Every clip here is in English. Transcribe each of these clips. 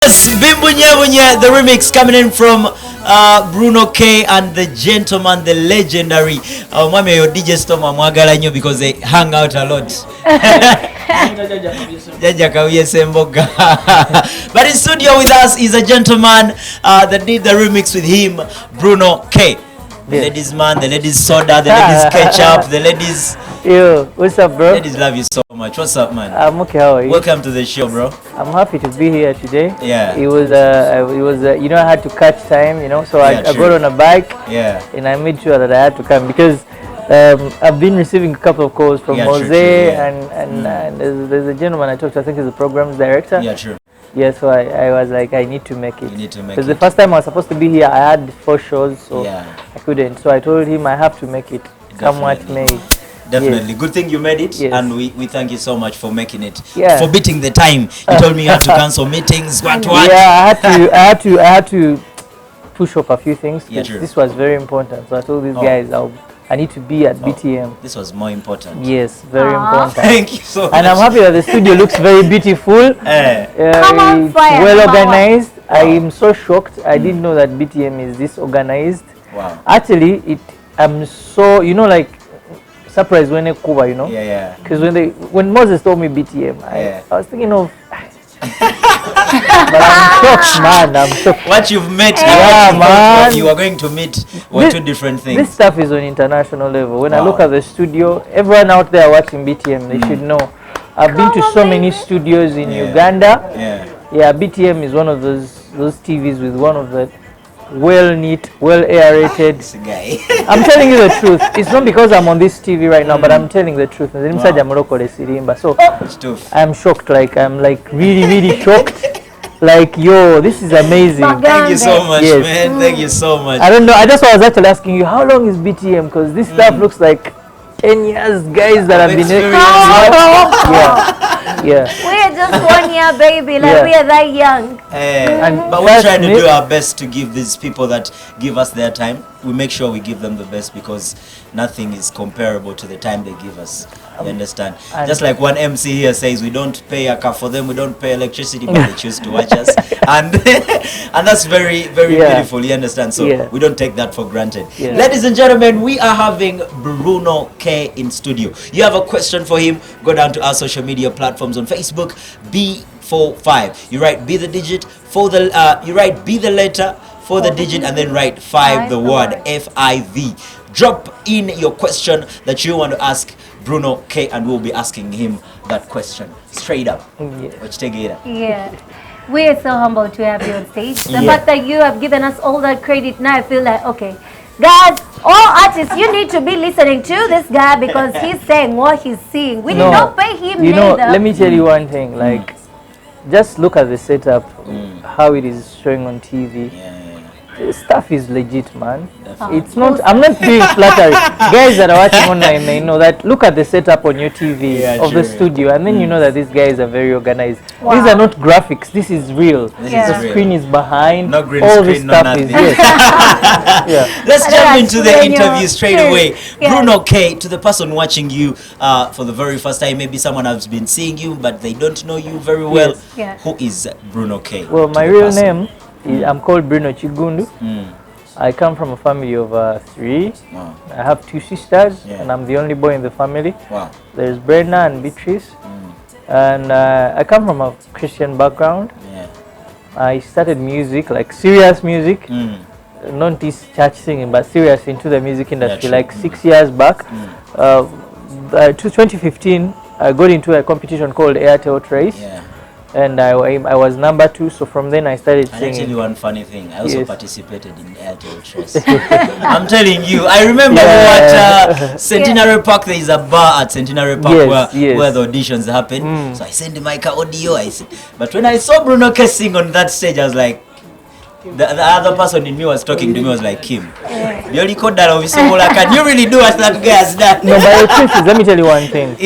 Bimbunya, the remix coming in from Bruno K and the gentleman, the legendary Mami yo DJ Storm amwagala nnyo because they hang out a lot. But in studio with us is a gentleman that did the remix with him, Bruno K. The ladies man, the ladies soda, the ladies ketchup, the ladies. Yo, what's up, bro? Ladies love you so much. What's up, man? I'm okay. How are you? Welcome to the show, bro. I'm happy to be here today. Yeah. It was you know, I had to catch time, you know, so I got on a bike. Yeah. And I made sure that I had to come because I've been receiving a couple of calls from Mose and there's a gentleman I talked to. I think he's the programs director. Yeah, true. Yeah, so I was like, I need to make it. You need to make it. Because the first time I was supposed to be here, I had 4 shows, so I couldn't. So I told him I have to make it. Come what may. Definitely. Yes. Good thing you made it, yes. and we thank you so much for making it. Yeah. For beating the time. You told me you had to cancel meetings, what. Yeah, I had to push up a few things. Yeah, true. This was very important. So I told these guys I need to be at BTM. This was more important. Yes, very important. Thank you so much. And I'm happy that the studio looks very beautiful. It's well organized. I am so shocked. I didn't know that BTM is this organized. Wow. Actually, I'm so, you know, like, surprised when they cover, you know. Yeah. Because when Moses told me BTM, I was thinking of. But I'm shocked, man. I'm shocked. What you've met, what you are going to meet were two different things. This stuff is on international level. When I look at the studio, everyone out there watching BTM, they should know. I've been to so many studios in Uganda. Yeah, BTM is one of those TVs with one of the well-knit, well-aerated. This guy. I'm telling you the truth. It's not because I'm on this TV right now, but I'm telling the truth. So I'm shocked. Like I'm like really shocked. Like, yo, this is amazing. Thank you so much, man. Thank you so much. I don't know. I just was actually asking you, how long is BTM? Because this stuff looks like 10 years, guys that have been here. Yeah. We're just 1 year, baby. Like we are that young. But we're trying to do our best to give these people that give us their time. We make sure we give them the best because nothing is comparable to the time they give us. You understand? Just like one MC here says, we don't pay a car for them, we don't pay electricity, but they choose to watch us. And that's very beautiful, you understand? So we don't take that for granted. Ladies and gentlemen, we are having Bruno K in studio. You have a question for him, go down to our social media platforms on Facebook, B4Five. You write B the digit for the you write B the letter for the digit and then write 5 the word F-I-V. Drop in your question that you want to ask Bruno K and we'll be asking him that question straight up. Yeah. We are so humbled to have you on stage. The fact that you have given us all that credit, now I feel like, okay, guys, all artists, you need to be listening to this guy because he's saying what he's seeing. We did not pay him. You know, let me tell you one thing. Like, just look at the setup, how it is showing on TV. This stuff is legit, man. It's not. I'm not doing flattery. Guys that are watching online, they know that. Look at the setup on your TV of the studio, and then you know that these guys are very organized. These are not graphics. This is real. The screen is behind. No green all screen, this no stuff nothing. is Let's jump into the interview straight away. Bruno K, to the person watching you for the very first time, maybe someone has been seeing you, but they don't know you very well. Who is Bruno K? Well, my real name. I'm called Bruno Chigundu. I come from a family of 3. I have 2 sisters, and I'm the only boy in the family. There's Brenda and Beatrice. And I come from a Christian background. I started music, like serious music, not this church singing, but serious into the music industry, like 6 years back. To 2015, I got into a competition called Airtel Trace. And I was number 2, so from then I started singing. I'll tell you one funny thing. I also participated in Airtel Trace. I'm telling you, I remember at Centenary Park, there is a bar at Centenary Park where the auditions happen. So I sent the mic audio. But when I saw Bruno K sing on that stage, I was like, the other person in me was talking to me was like, Kheem, you only called that obviously, can you really do what that guy has done? No, but the truth is, let me tell you one thing.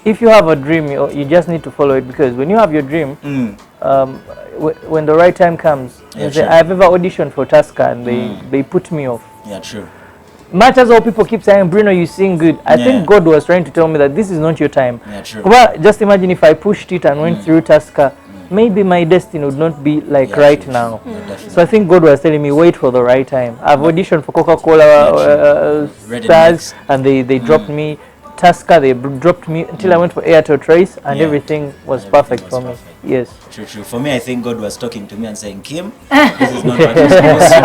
If you have a dream, you just need to follow it, because when you have your dream, when the right time comes, I've ever auditioned for Tusker and they put me off. Yeah, true. Much as all people keep saying, Bruno, you sing good, I think God was trying to tell me that this is not your time. Yeah, true. Well, just imagine if I pushed it and went through Tusker, maybe my destiny would not be like right now. So I think God was telling me, wait for the right time. I've auditioned for Coca-Cola stars, and they dropped me. Tusker, they dropped me until I went for Airtel Trace, and everything was perfect for me. Yes. True. For me, I think God was talking to me and saying, Kheem, this is not what you're supposed to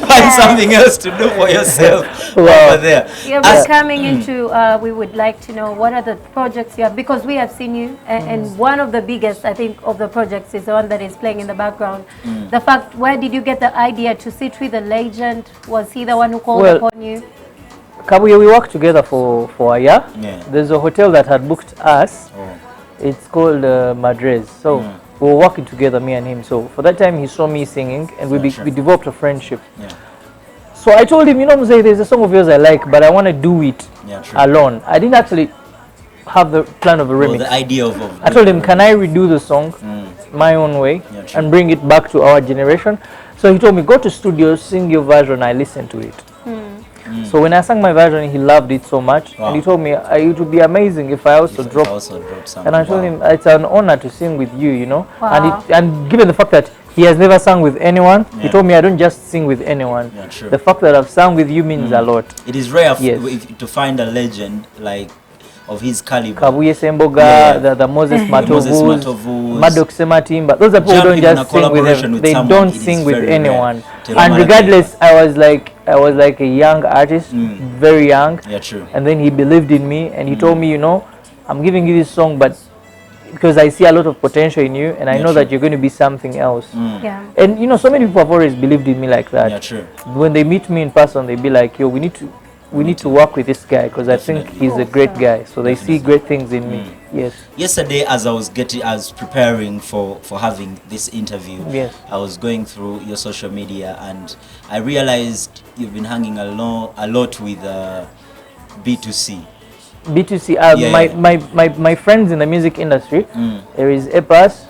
do. Find something else to do for yourself over there. Yeah, we're coming into, we would like to know what are the projects you have, because we have seen you, and one of the biggest, I think, of the projects is the one that is playing in the background. The fact, where did you get the idea to sit with a legend? Was he the one who called upon you? Kabuye, we worked together for a year. There's a hotel that had booked us. It's called Madrez. So we were working together, me and him. So for that time, he saw me singing, and we developed a friendship. So I told him, you know, Mzee, there's a song of yours I like, but I want to do it alone. I didn't actually have the plan of a remix. The idea of I told him, can I redo the song my own way and bring it back to our generation? So he told me, go to studio, sing your version, I listen to it. So when I sang my version, he loved it so much, and he told me it would be amazing if I also dropped something. And I told him it's an honor to sing with you, you know. And given the fact that he has never sung with anyone, he told me I don't just sing with anyone. The fact that I've sung with you means a lot. It is rare to find a legend like of his caliber. Kabuye Semboga, the Moses Matovus, Madok Sematimba. Those are people who don't just sing with them. They don't sing with anyone. And regardless, I was like a young artist, very young. And then he believed in me, and he told me, you know, I'm giving you this song, but because I see a lot of potential in you, and I know that you're going to be something else. And you know, so many people have always believed in me like that. When they meet me in person, they be like, yo, we need to work with this guy, because I think he's a great guy. So they see great things in me. Yes. Yesterday, as I was preparing for having this interview, I was going through your social media, and I realized you've been hanging a lot with B2C. B2C, my friends in the music industry, there is Epas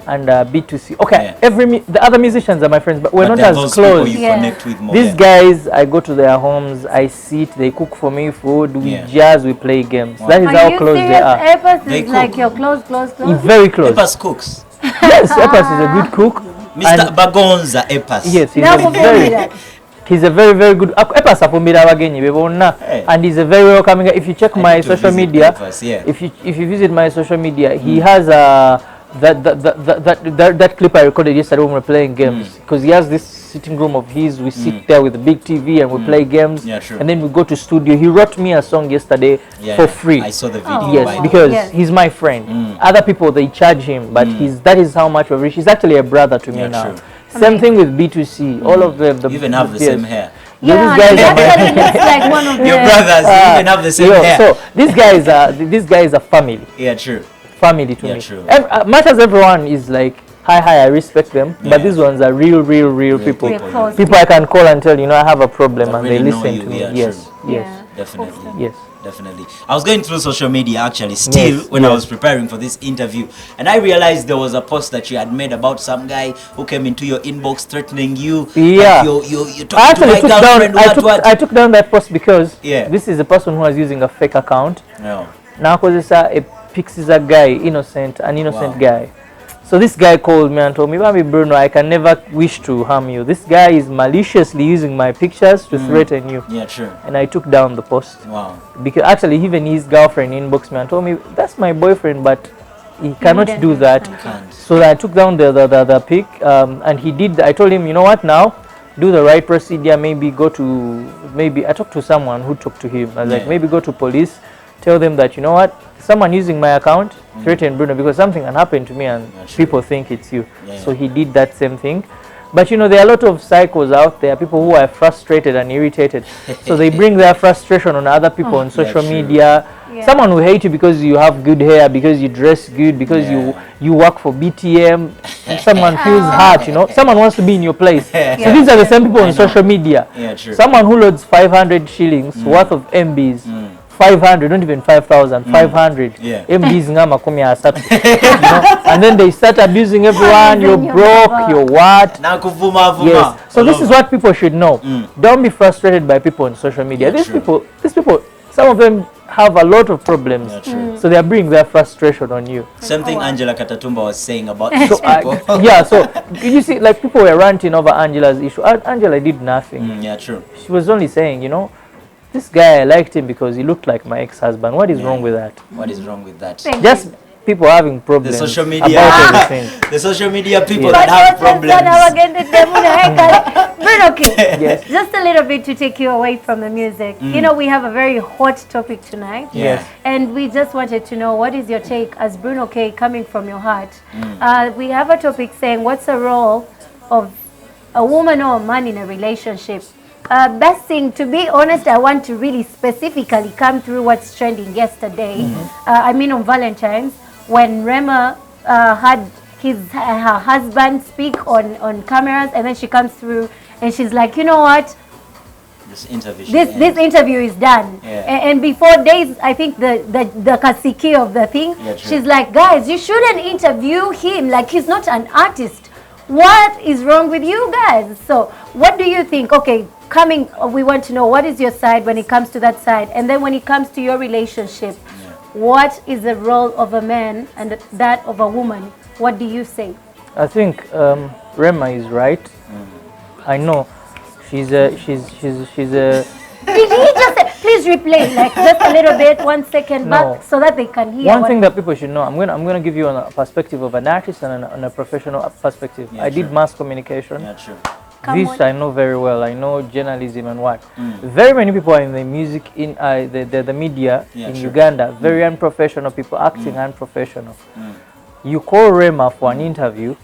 and B2C. Okay, the other musicians are my friends, but we're not as close. You connect with more. These guys, I go to their homes, I sit, they cook for me food, we jazz, we play games. That is how close they are. Epas is like your close? Very close. Epas cooks. Yes, Epas is a good cook. Mr. Bagonza Epas. Yes, he's a very, very good. And he's a very welcoming guy. If you check my social media, if you visit my social media, he has that clip I recorded yesterday when we were playing games. Because he has this sitting room of his. We sit there with a big TV and we play games. And then we go to studio. He wrote me a song yesterday for free. I saw the video. Yes, because he's my friend. Other people, they charge him, but that is how much we've reached. He's actually a brother to me now. Same thing with B2C. All of them. You even have the same hair. Yeah, these guys looks like one of your brothers. You even have the same hair. So these guys are family. Yeah, true. Family to me. True. Much as everyone is like, hi, I respect them, but these ones are real people. People I can call and tell, you know, I have a problem, and they listen to me. Yes. Definitely. Yes. Definitely. I was going through social media actually when I was preparing for this interview, and I realized there was a post that you had made about some guy who came into your inbox threatening you. Yeah. You talked to my girlfriend. I took down that post because this is a person who was using a fake account. Now because a Pixies a guy, an innocent guy. So this guy called me and told me, Baby Bruno, I can never wish to harm you. This guy is maliciously using my pictures to threaten you. Yeah, true. And I took down the post. Wow. Because actually even his girlfriend inboxed me and told me, that's my boyfriend, but he cannot do that. So I took down the pic, and he did. I told him, you know what, now do the right procedure. Maybe I talked to someone who talked to him. I was like, maybe go to police, tell them that, you know what, someone using my account threatened Bruno because something can happen to me and people think it's you. So he did that same thing. But you know, there are a lot of psychos out there, people who are frustrated and irritated. So they bring their frustration on other people on social media. Someone will hate you because you have good hair, because you dress good, because you work for BTM. Someone feels hurt, you know. Someone wants to be in your place. So these are the same people on social media. Someone who loads 500 shillings worth of MBs. 500, not even 5,000, 500 MBs ngama kumi asatu. And then they start abusing everyone. You're broke, you're what? Yes. So this is what people should know. Don't be frustrated by people on social media. These people, some of them have a lot of problems. So they are bringing their frustration on you. Same thing Angela Katatumba was saying about these people. So you see, like people were ranting over Angela's issue. Angela did nothing. Yeah, true. She was only saying, you know, this guy, I liked him because he looked like my ex-husband. What is wrong with that? What is wrong with that? Just people having problems. The social media, about everything. the social media people that have problems. Bruno K, yes. Just a little bit to take you away from the music. You know, we have a very hot topic tonight. Yes. And we just wanted to know, what is your take as Bruno K coming from your heart? We have a topic saying, what's the role of a woman or a man in a relationship? Best thing, to be honest, I want to really specifically come through what's trending yesterday. I mean on Valentine's, when Rema had her husband speak on cameras, and then she comes through and she's like, you know what? This interview is done. And before days, I think the kasiki of the thing, she's like, guys, you shouldn't interview him. Like, he's not an artist. What is wrong with you guys? So what do you think? Okay, we want to know, what is your side when it comes to that side? And then when it comes to your relationship, what is the role of a man and that of a woman? What do you say? I think Rema is right. I know she's a Did he just please replay like just a little bit, 1 second back, so that they can hear? One thing that people should know, I'm gonna give you a perspective of an artist and a professional perspective. I did mass communication. Yeah, true. This I know very well. I know journalism and what. Very many people are in the music, in the media in Uganda. Very unprofessional people, acting unprofessional. You call Rema for an interview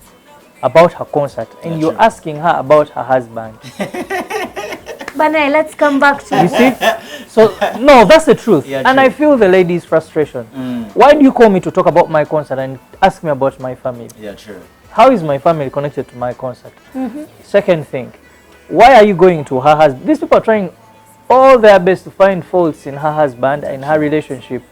about her concert, and you're asking her about her husband. Banai, let's come back to you see. So no, that's the truth, and I feel the lady's frustration. Why do you call me to talk about my concert and ask me about my family? Yeah, true. How is my family connected to my concert? Second thing, why are you going to her husband? These people are trying all their best to find faults in her husband and her relationship.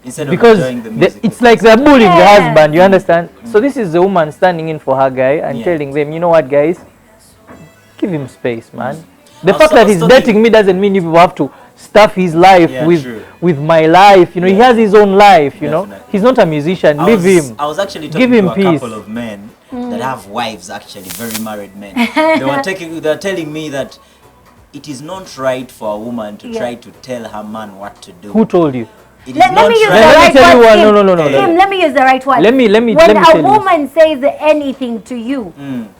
Instead because of enjoying the music, it's like they're bullying the husband, you understand? So this is the woman standing in for her guy and telling them, you know what, guys, give him space, man. The fact that he's dating me doesn't mean you people have to stuff his life with my life. You know, he has his own life, you know. He's not a musician. Leave him. I was actually talking to a couple of men that have wives, actually, very married men. They're telling me that it is not right for a woman to try to tell her man what to do. Who told you? Let me use the right one. Let me use the right one. When a woman says anything to you,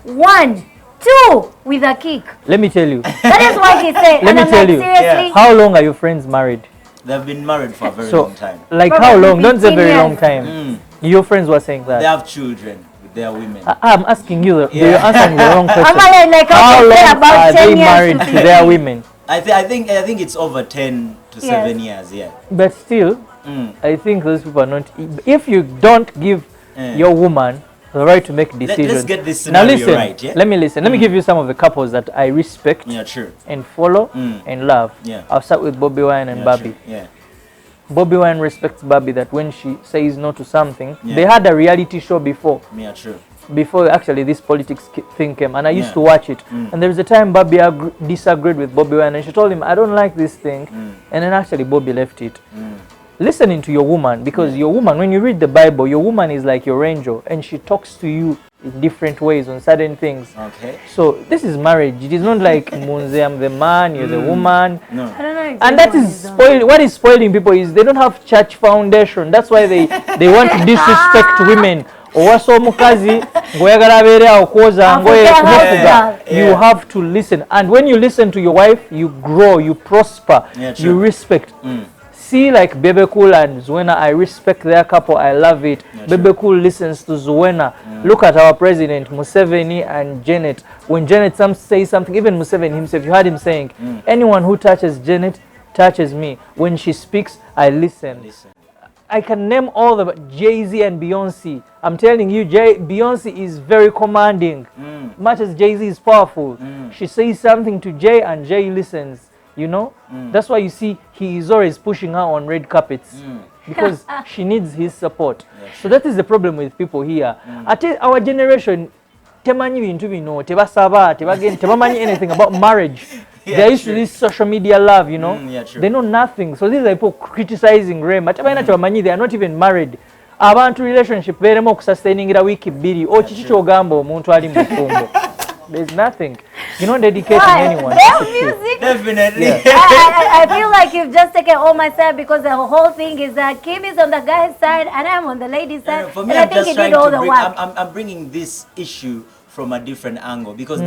1, 2 with a kick. Let me tell you. That is what he said. Let me tell you. Seriously? How long are your friends married? They've been married for a very long time. Like how long? Don't say very long time. Your friends were saying that. They have children with their women. I'm asking you. You're answering the wrong question. Like, how long are they married to their women? I think it's over 10 to 7 years. Yeah. But still, I think those people are not. If you don't give your woman the right to make decisions. Let's get this scenario now listen, right. Yeah? Let me listen. Let me give you some of the couples that I respect and follow and love. I'll start with Bobby Wine and Bobby. Bobby Wine respects Bobby that when she says no to something, they had a reality show before. Before actually this politics thing came, and I used to watch it. And there was a time Bobby disagreed with Bobby Wine, and she told him, I don't like this thing. And then actually Bobby left it. Listening to your woman, because your woman, when you read the Bible, your woman is like your angel, and she talks to you in different ways on certain things. So this is marriage. It is not like Munze, I'm the man, you're the woman. No. I don't know exactly. And that is spoiling. What is spoiling people is they don't have church foundation. That's why they want to disrespect women. You have to listen, and when you listen to your wife, you grow, you prosper, you respect. See, like Bebe Cool and Zuena, I respect their couple, I love it. Bebe Cool listens to Zuena. Look at our president, Museveni and Janet. When Janet says something, even Museveni himself, you heard him saying, anyone who touches Janet touches me. When she speaks, I listen. I can name all the Jay-Z and Beyonce. I'm telling you, Beyonce is very commanding. Much as Jay-Z is powerful. She says something to Jay and Jay listens. You know, that's why you see he is always pushing her on red carpets because she needs his support. So that is the problem with people here. At our generation, temanyi bintu bino tebasaba tebamanyi anything about marriage. They're used to this social media love, you know. Yeah, true. They know nothing. So these are people criticizing Rem. They are not even married. Abantu relationship beremo kusustainingira wiki bbiri ochichicho ogamba omuntu ali mufumbo. There's nothing. You're not dedicating anyone. Music. Definitely. Yeah. I feel like you've just taken all my side because the whole thing is that Kheem is on the guy's side and I'm on the lady's side. For me, and I think he did all the work. I'm bringing this issue from a different angle because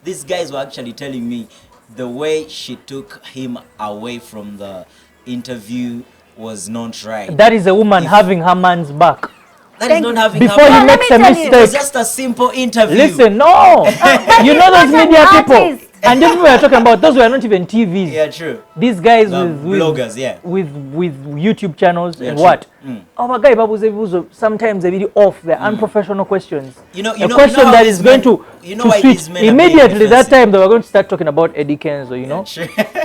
these guys were actually telling me the way she took him away from the interview was not right. That is a woman having her man's back. That is not having before he makes a mistake. It's just a simple interview. Listen, no. You know those media people. And then we were talking about those were not even TVs. Yeah, true. These guys with bloggers, yeah. With YouTube channels and true. what? Oh my God, sometimes they really off. They're unprofessional questions. You know question that is going to switch immediately. That time they were going to start talking about Eddie Kenzo, you know.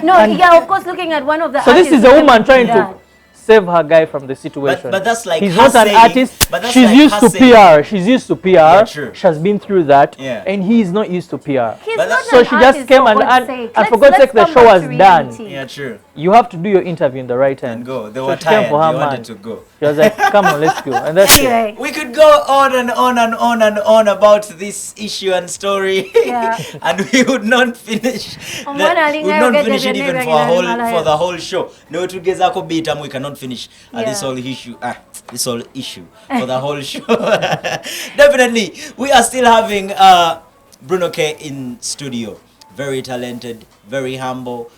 No, yeah, of course, looking at one of the. So this is a woman trying to save her guy from the situation. But that's like he's not an artist. She's like used to PR. She's used to PR. Yeah, true. She has been through that. Yeah. And he's not used to PR. So she just came and for God's sake, the show was done. Yeah, true. You have to do your interview in the right time. And go. They were tired. They wanted to go. She was like, come on, let's go. And that's anyway. We could go on and on and on and on about this issue and story. Yeah. And we would not finish. We would not finish it even for the whole show. No, to Gezako beat and we cannot finish this whole issue. This whole issue for the whole show. Definitely, we are still having Bruno K in studio. Very talented, very humble.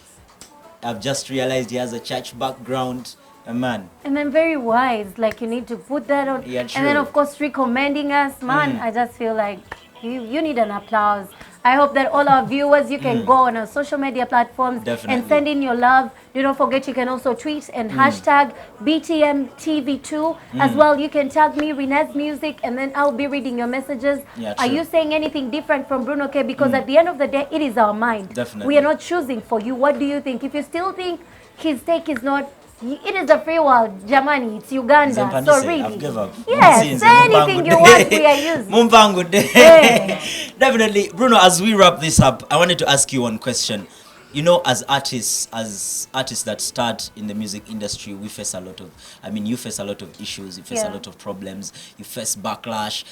I've just realized he has a church background. A man. And then very wise. Like you need to put that on. Yeah, true. And then of course recommending us, man. I just feel like you need an applause. I hope that all our viewers, you can go on our social media platforms and send in your love. Do not forget you can also tweet and hashtag BTM TV2 as well. You can tag me Renez Music and then I'll be reading your messages. Yeah, are you saying anything different from Bruno K? Because at the end of the day, it is our mind. Definitely. We are not choosing for you. What do you think? If you still think his take is not, it is a free world, Jamani. It's Uganda. So really, yes, say anything you want. We are using. Definitely, Bruno. As we wrap this up, I wanted to ask you one question. You know, as artists that start in the music industry, we face a lot of, you face a lot of issues, you face a lot of problems, you face backlash,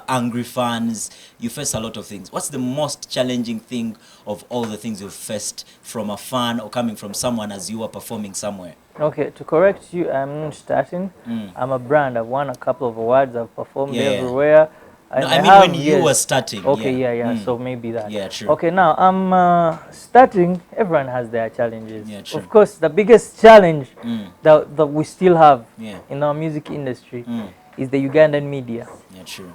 angry fans, you face a lot of things. What's the most challenging thing of all the things you've faced from a fan or coming from someone as you are performing somewhere? Okay, to correct you, I'm not starting. I'm a brand. I've won a couple of awards. I've performed everywhere. No, when you were starting. Okay, so maybe that. Yeah, true. Okay, now I'm starting. Everyone has their challenges. Yeah, true. Of course, the biggest challenge that we still have in our music industry is the Ugandan media. Yeah, true.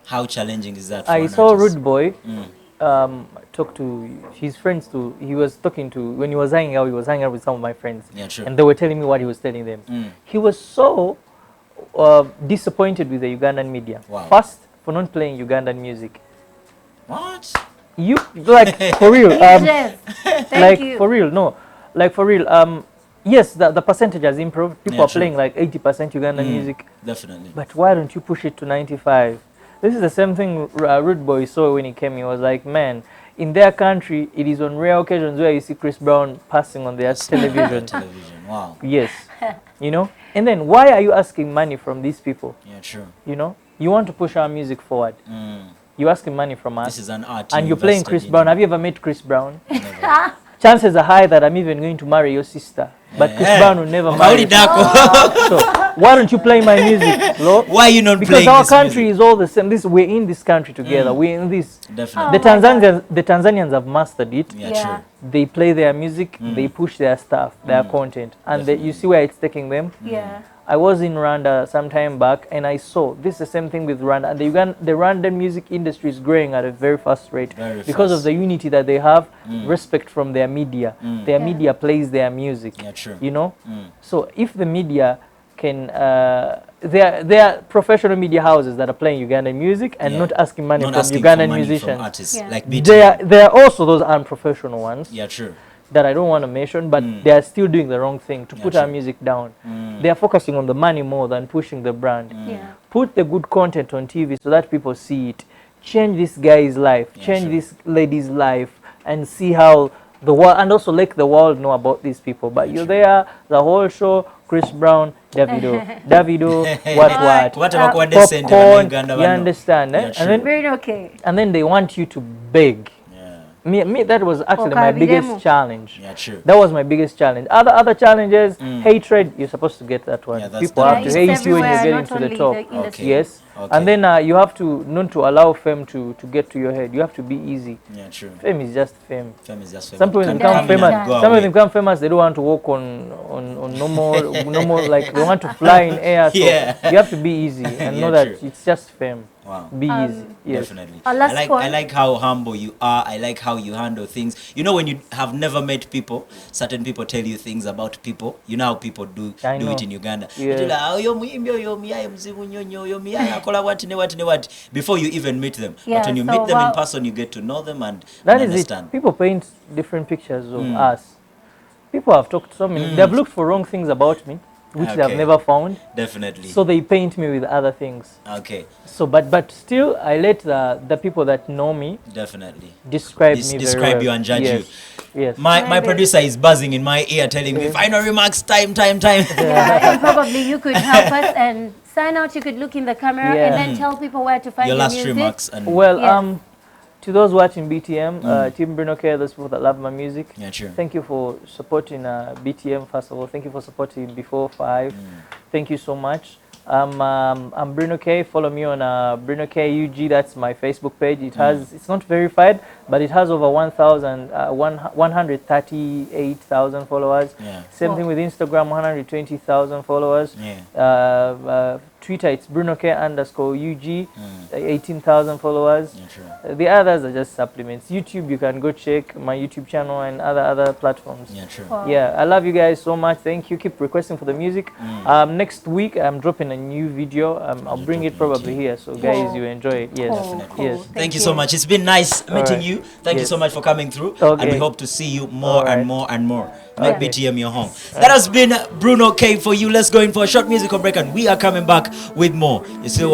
How challenging is that for I saw Rude Boy talk to his friends he was talking to, when he was hanging out with some of my friends. Yeah, true. And they were telling me what he was telling them. He was so disappointed with the Ugandan media. Wow. First, for not playing Ugandan music. What? You like for real? Thank you. For real? No, like for real. Yes, the percentage has improved. People are playing like 80% Ugandan music. Definitely. But why don't you push it to 95? This is the same thing Rude Boy saw when he came. He was like, man, in their country, it is on rare occasions where you see Chris Brown passing on their television. Wow. Yes. You know? And then why are you asking money from these people? Yeah, true. You know? You want to push our music forward. You're asking money from us. This is an art. And you're playing Chris Brown. Have you ever met Chris Brown? Never. Chances are high that I'm even going to marry your sister. But Chris Brown will never marry you. So why don't you play my music, Lord? Why are you not because playing our this country music? is all the same. We're in this country together. We're in this. Definitely. The Tanzanians have mastered it. Yeah, true. They play their music. They push their stuff, their content, and you see where it's taking them. Yeah. I was in Rwanda some time back, and I saw this is the same thing with Rwanda. And the Rwandan music industry is growing at a very fast rate because of the unity that they have, respect from their media. Their media plays their music. Yeah, true. You know, so if the media can, there are professional media houses that are playing Ugandan music and not asking money from Ugandan musicians. From artists, like BTM. There are also those unprofessional ones. Yeah, true. That I don't want to mention, but they are still doing the wrong thing to put our music down. They are focusing on the money more than pushing the brand. Put the good content on TV so that people see it. Change this guy's life, change this lady's life, and see how the world, and also let the world know about these people. But you're there the whole show, Chris Brown, Davido, what about popcorn, you understand, Yeah, and then and then they want you to beg. Me, that was actually my biggest challenge. Yeah, true. That was my biggest challenge. Other challenges, hatred, you're supposed to get that one. People have to hate you when you get into the top. Yes. And then you have to not to allow fame to get to your head. You have to be easy. Yeah, true. Fame is just fame. Fame is just fame. Some people become famous. Some of them become famous. They don't want to walk on normal like they want to fly in air. So you have to be easy and know that it's just fame. Wow. Be easy. Yes. Definitely. I like how humble you are. I like how you handle things. You know, when you have never met people, certain people tell you things about people. You know how people do it in Uganda. Before you even meet them. But when you meet them in person, you get to know them and understand. It. People paint different pictures of us. People have talked so many. They've looked for wrong things about me, which they have never found. Definitely. So they paint me with other things. Okay. So, but still, I let the people that know me describe me very well. You and judge you. Yes. My producer is buzzing in my ear, telling me final remarks, time. Yeah, and probably you could help us and sign out. You could look in the camera and then tell people where to find your last remarks. And to those watching BTM, Team Bruno K, those people that love my music, thank you for supporting BTM. First of all, thank you for supporting B4Five. Thank you so much. I'm Bruno K. Follow me on Bruno K UG. That's my Facebook page. It has it's not verified, but it has over 138,000 followers. Same thing with Instagram, 120,000 followers. Twitter, it's Bruno K _UG, 18,000 followers. The others are just supplements. YouTube, you can go check my YouTube channel and other platforms. I love you guys so much. Thank you. Keep requesting for the music. Next week, I'm dropping a new video. I'll bring it probably here. So guys, you enjoy it. Yes. Yes. Thank you so much. It's been nice meeting you. Thank you so much for coming through. And we hope to see you more and more and more. Make BTM your home. That has been Bruno K for you. Let's go in for a short musical break and we are coming back with more. You see